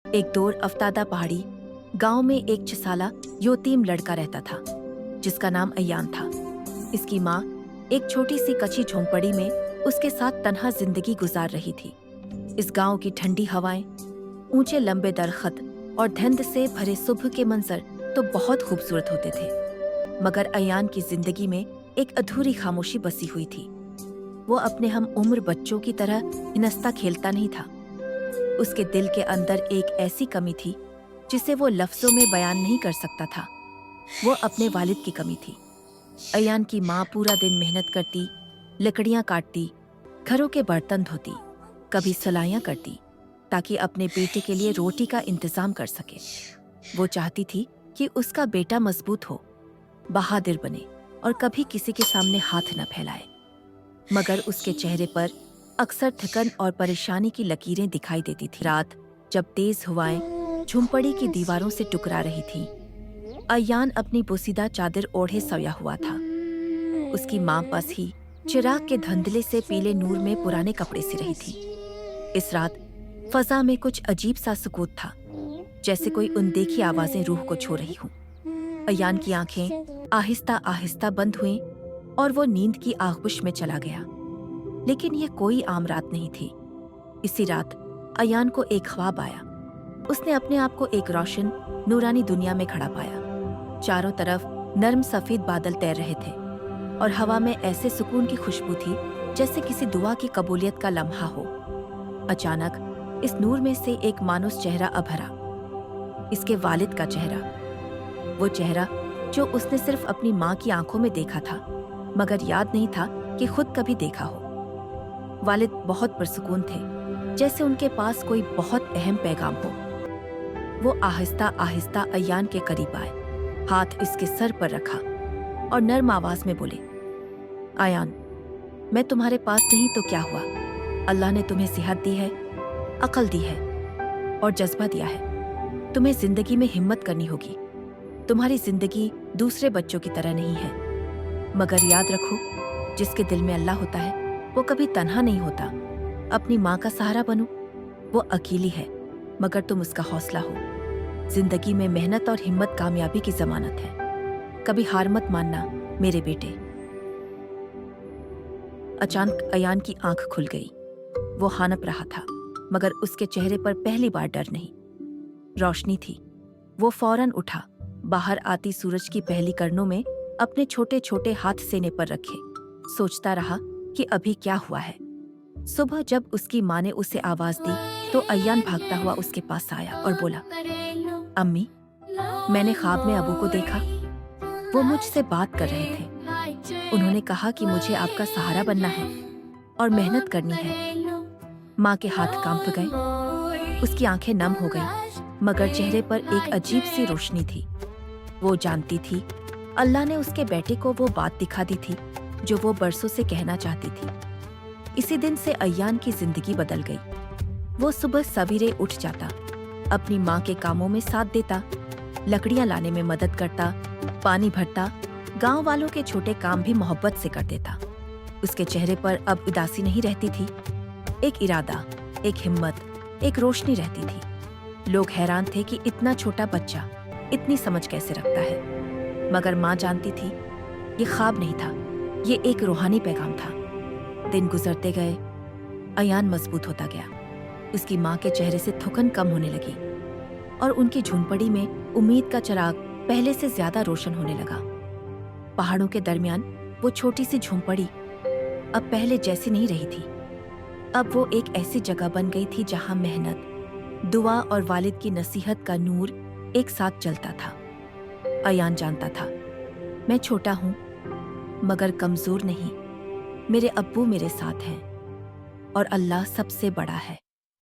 एक दूर अफ्तादा पहाड़ी गांव में एक 6 साला यतीम लड़का रहता था जिसका नाम अयान था। इसकी माँ एक छोटी सी कच्ची झोंपड़ी में उसके साथ तन्हा जिंदगी गुजार रही थी। इस गांव की ठंडी हवाएं, ऊंचे लंबे दरख्त और धुंध से भरे सुबह के मंजर तो बहुत खूबसूरत होते थे, मगर अयान की जिंदगी में एक अधूरी खामोशी बसी हुई थी। वो अपने हम उम्र बच्चों की तरह हिनस्ता खेलता नहीं था। उसके दिल के अंदर एक ऐसी कमी थी जिसे वो लफ्जों में बयान नहीं कर सकता था। वो अपने वालिद की कमी थी। अयान की माँ पूरा दिन मेहनत करती, लकड़ियाँ काटती, घरों के बर्तन धोती, कभी सलाइयाँ करती ताकि अपने बेटे के लिए रोटी का इंतजाम कर सके। वो चाहती थी कि उसका बेटा मजबूत हो, बहादुर बने और कभी किसी के सामने हाथ न फैलाए, मगर उसके चेहरे पर अक्सर थकन और परेशानी की लकीरें दिखाई देती थी। रात जब तेज हवाएं झुंपड़ी की दीवारों से टकरा रही थीं, अयान अपनी बोसीदा चादर ओढ़े सोया हुआ था। उसकी माँ पास ही चिराग के धुंधले से पीले नूर में पुराने कपड़े सी रही थी। इस रात फजा में कुछ अजीब सा सुकूत था, जैसे कोई अनदेखी आवाजें रूह को छू रही हों। अयान की आंखें आहिस्ता आहिस्ता बंद हुईं और वो नींद की आगोश में चला गया। लेकिन ये कोई आम रात नहीं थी। इसी रात अयान को एक ख्वाब आया। उसने अपने आप को एक रोशन नूरानी दुनिया में खड़ा पाया। चारों तरफ नर्म सफेद बादल तैर रहे थे और हवा में ऐसे सुकून की खुशबू थी जैसे किसी दुआ की कबूलियत का लम्हा हो। अचानक इस नूर में से एक मानुस चेहरा अभरा, इसके वालिद का चेहरा। वो चेहरा जो उसने सिर्फ अपनी माँ की आंखों में देखा था, मगर याद नहीं था कि खुद कभी देखा हो। वालिद बहुत पुरसुकून थे, जैसे उनके पास कोई बहुत अहम पैगाम हो। वो आहिस्ता आहिस्ता अयान के करीब आए, हाथ इसके सर पर रखा और नर्म आवाज में बोले, अयान, मैं तुम्हारे पास नहीं तो क्या हुआ? अल्लाह ने तुम्हें सेहत दी है, अक्ल दी है और जज्बा दिया है। तुम्हें जिंदगी में हिम्मत करनी होगी। तुम्हारी जिंदगी दूसरे बच्चों की तरह नहीं है, मगर याद रखो, जिसके दिल में अल्लाह होता है वो कभी तन्हा नहीं होता। अपनी माँ का सहारा बनो। वो अकेली है, मगर तुम उसका हौसला हो। जिंदगी में मेहनत और हिम्मत कामयाबी की जमानत है। कभी हार मत मानना मेरे बेटे। अचानक अयान की आंख खुल गई। वो हानप रहा था, मगर उसके चेहरे पर पहली बार डर नहीं, रोशनी थी। वो फौरन उठा, बाहर आती सूरज की पहली किरणों में अपने छोटे छोटे हाथ सीने पर रखे, सोचता रहा कि अभी क्या हुआ है। सुबह जब उसकी माँ ने उसे आवाज दी तो अयान भागता हुआ उसके पास आया और बोला, अम्मी, मैंने ख्वाब में अबू को देखा। वो मुझसे बात कर रहे थे। उन्होंने कहा कि मुझे आपका सहारा बनना है और मेहनत करनी है। माँ के हाथ कांप गए, उसकी आंखें नम हो गईं, मगर चेहरे पर एक अजीब सी रोशनी थी। वो जानती थी अल्लाह ने उसके बेटे को वो बात दिखा दी थी जो वो बरसों से कहना चाहती थी। इसी दिन से अयान की जिंदगी बदल गई। वो सुबह सवेरे उठ जाता, अपनी माँ के कामों में साथ देता, लकड़ियाँ लाने में मदद करता, पानी भरता, गांव वालों के छोटे काम भी मोहब्बत से कर देता। उसके चेहरे पर अब उदासी नहीं रहती थी, एक इरादा, एक हिम्मत, एक रोशनी रहती थी। लोग हैरान थे कि इतना छोटा बच्चा इतनी समझ कैसे रखता है, मगर माँ जानती थी ये ख्वाब नहीं था, ये एक रूहानी पैगाम था। दिन गुजरते गए, अयान मजबूत होता गया। उसकी माँ के चेहरे से थकन कम होने लगी और उनकी झुंपड़ी में उम्मीद का चिराग पहले से ज्यादा रोशन होने लगा। पहाड़ों के दरमियान वो छोटी सी झुंपड़ी अब पहले जैसी नहीं रही थी। अब वो एक ऐसी जगह बन गई थी जहाँ मेहनत, दुआ और वालिद की नसीहत का नूर एक साथ जलता था। अयान जानता था, मैं छोटा हूँ मगर कमजोर नहीं। मेरे अब्बू मेरे साथ हैं और अल्लाह सबसे बड़ा है।